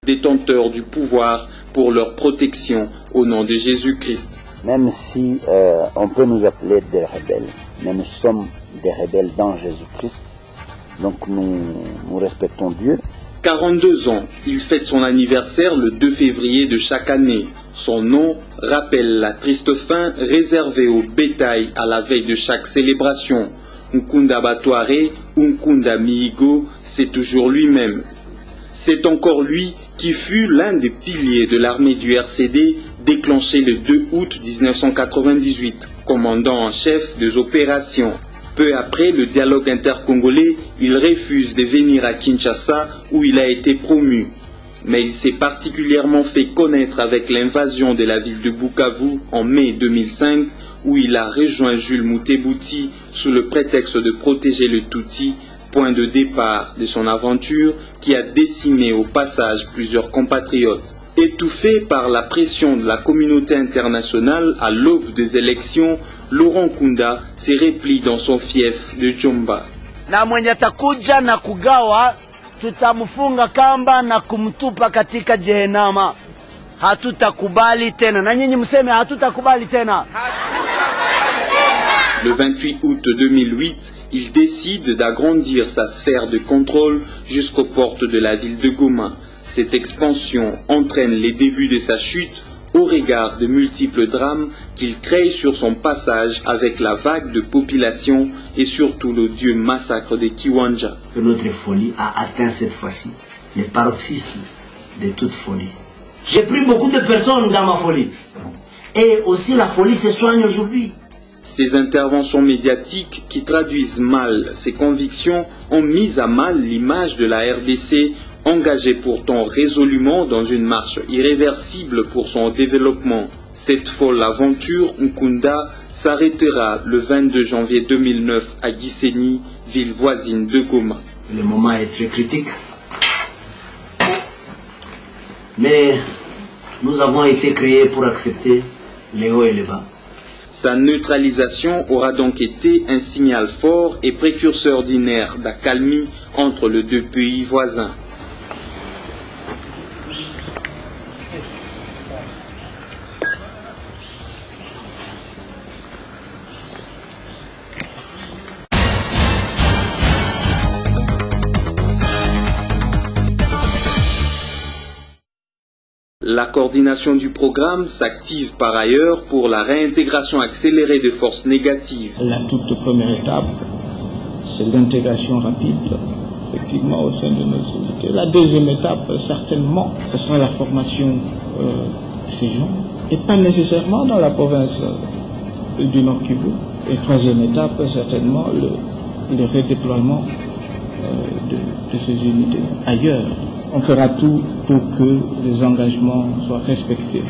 détenteurs du pouvoir pour leur protection au nom de Jésus-Christ. Même si on peut nous appeler des rebelles, mais nous sommes des rebelles dans Jésus-Christ, donc nous respectons Dieu. 42 ans, il fête son anniversaire le 2 février de chaque année. Son nom rappelle la triste fin réservée au bétail à la veille de chaque célébration. Nkunda Batware ou Nkunda Mihigo, c'est toujours lui-même. C'est encore lui qui fut l'un des piliers de l'armée du RCD déclenché le 2 août 1998, commandant en chef des opérations. Peu après le dialogue intercongolais, il refuse de venir à Kinshasa où il a été promu. Mais il s'est particulièrement fait connaître avec l'invasion de la ville de Bukavu en mai 2005 où il a rejoint Jules Mutebuti sous le prétexte de protéger le Tutsi, point de départ de son aventure qui a décimé au passage plusieurs compatriotes. Étouffé par la pression de la communauté internationale à l'aube des élections, Laurent Nkunda se replie dans son fief de Djomba. Na mwenye atakuja na kugawa tutamfunga kamba na kumtupa katika Jehennama. Hatutakubali tena. Na nyinyi mseme hatutakubali tena. Le 28 août 2008, il décide d'agrandir sa sphère de contrôle jusqu'aux portes de la ville de Goma. Cette expansion entraîne les débuts de sa chute au regard de multiples drames qu'il crée sur son passage avec la vague de population et surtout l'odieux massacre de Kiwanja. Notre folie a atteint cette fois-ci le paroxysme de toute folie. J'ai pris beaucoup de personnes dans ma folie. Et aussi la folie se soigne aujourd'hui. Ces interventions médiatiques qui traduisent mal ses convictions ont mis à mal l'image de la RDC, engagée pourtant résolument dans une marche irréversible pour son développement. Cette folle aventure, Nkunda, s'arrêtera le 22 janvier 2009 à Gisenyi, ville voisine de Goma. Le moment est très critique. Mais nous avons été créés pour accepter les hauts et les bas. Sa neutralisation aura donc été un signal fort et précurseur d'une ère d'accalmie entre les deux pays voisins. La coordination du programme s'active par ailleurs pour la réintégration accélérée de forces négatives. La toute première étape, c'est l'intégration rapide, effectivement, au sein de nos unités. La deuxième étape, certainement, ce sera la formation de ces gens, et pas nécessairement dans la province du Nord Kivu. Et troisième étape, certainement, le redéploiement de ces unités ailleurs. On fera tout pour que les engagements soient respectés,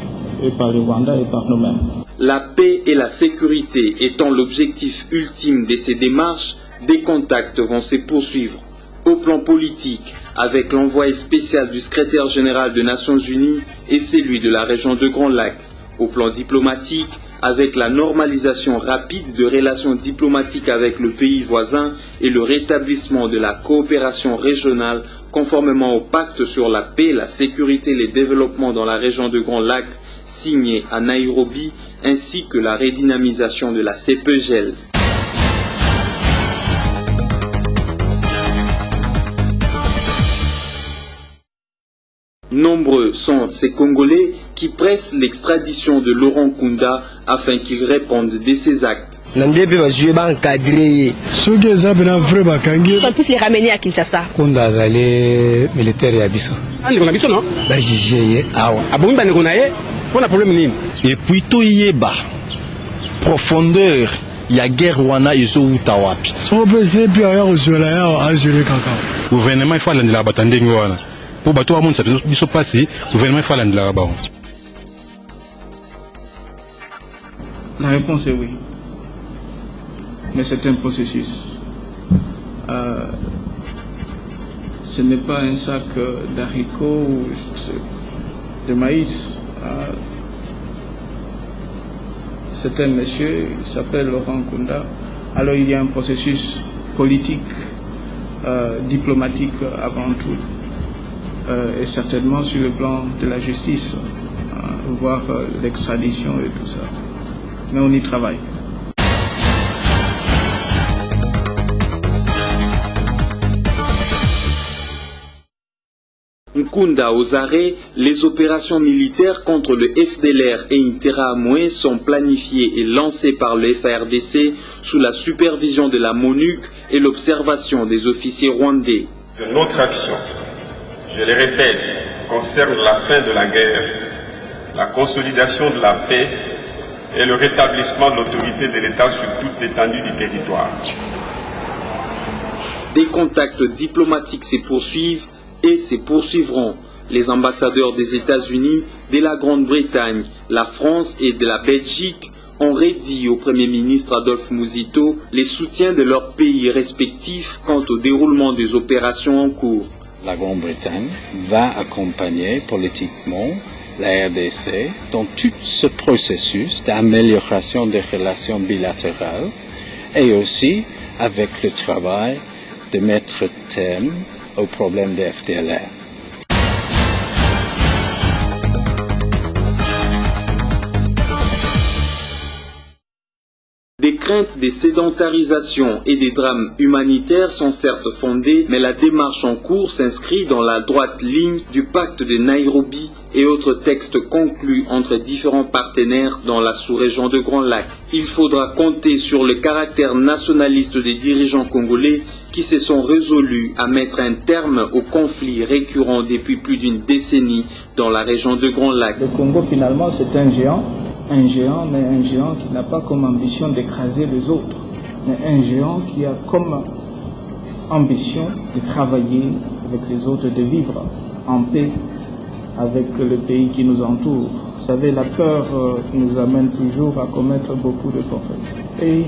et par le Rwanda et par nous-mêmes. La paix et la sécurité étant l'objectif ultime de ces démarches, des contacts vont se poursuivre. Au plan politique, avec l'envoyé spécial du secrétaire général des Nations Unies et celui de la région de Grand Lac. Au plan diplomatique, avec la normalisation rapide de relations diplomatiques avec le pays voisin et le rétablissement de la coopération régionale conformément au pacte sur la paix, la sécurité et le développement dans la région de Grand Lac signé à Nairobi, ainsi que la redynamisation de la CEPGL. Nombreux sont ces Congolais qui pressent l'extradition de Laurent Nkunda afin qu'il réponde de ses actes. On puisse les ramener à Kinshasa. Et puis tout y est bas. Profondeur. Il y a guerre wana iso utawapi. Gouvernement il faut aller la batande ngwana. Pour bateau à monde ça biso passer, gouvernement il faut aller la bas. La réponse est oui. Mais c'est un processus. Ce n'est pas un sac d'haricots ou de maïs. C'est un monsieur, il s'appelle Laurent Nkunda. Alors il y a un processus politique, diplomatique avant tout. et certainement sur le plan de la justice, voire l'extradition et tout ça. Mais on y travaille. Nkunda aux arrêts, les opérations militaires contre le FDLR et Interahamwe sont planifiées et lancées par le FARDC sous la supervision de la MONUC et l'observation des officiers rwandais. Notre action, je le répète, concerne la fin de la guerre, la consolidation de la paix et le rétablissement de l'autorité de l'État sur toute l'étendue du territoire. Des contacts diplomatiques se poursuivent et se poursuivront. Les ambassadeurs des États-Unis, de la Grande-Bretagne, la France et de la Belgique ont redit au Premier ministre Adolphe Muzito les soutiens de leurs pays respectifs quant au déroulement des opérations en cours. La Grande-Bretagne va accompagner politiquement la RDC dans tout ce processus d'amélioration des relations bilatérales et aussi avec le travail de mettre terme au problème des FDLR. Des craintes de sédentarisation et des drames humanitaires sont certes fondées, mais la démarche en cours s'inscrit dans la droite ligne du pacte de Nairobi et autres textes conclus entre différents partenaires dans la sous-région de Grand Lac. Il faudra compter sur le caractère nationaliste des dirigeants congolais qui se sont résolus à mettre un terme aux conflits récurrents depuis plus d'une décennie dans la région de Grand Lac. Le Congo finalement c'est un géant, mais un géant qui n'a pas comme ambition d'écraser les autres, mais un géant qui a comme ambition de travailler avec les autres, de vivre en paix avec le pays qui nous entoure. Vous savez, la peur nous amène toujours à commettre beaucoup de torts. Et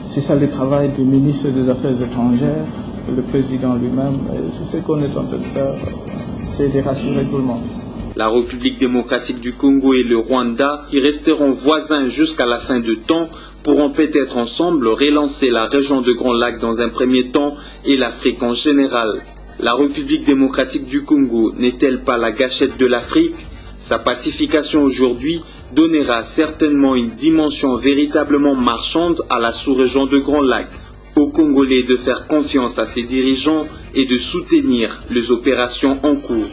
c'est ça le travail du ministre des Affaires étrangères, le président lui-même. C'est ce qu'on est en train de faire, c'est de rassurer tout le monde. La République démocratique du Congo et le Rwanda, qui resteront voisins jusqu'à la fin de temps, pourront peut-être ensemble relancer la région de Grand Lac dans un premier temps et l'Afrique en général. La République démocratique du Congo n'est-elle pas la gâchette de l'Afrique? Sa pacification aujourd'hui donnera certainement une dimension véritablement marchande à la sous-région de Grand Lac. Aux Congolais de faire confiance à ses dirigeants et de soutenir les opérations en cours.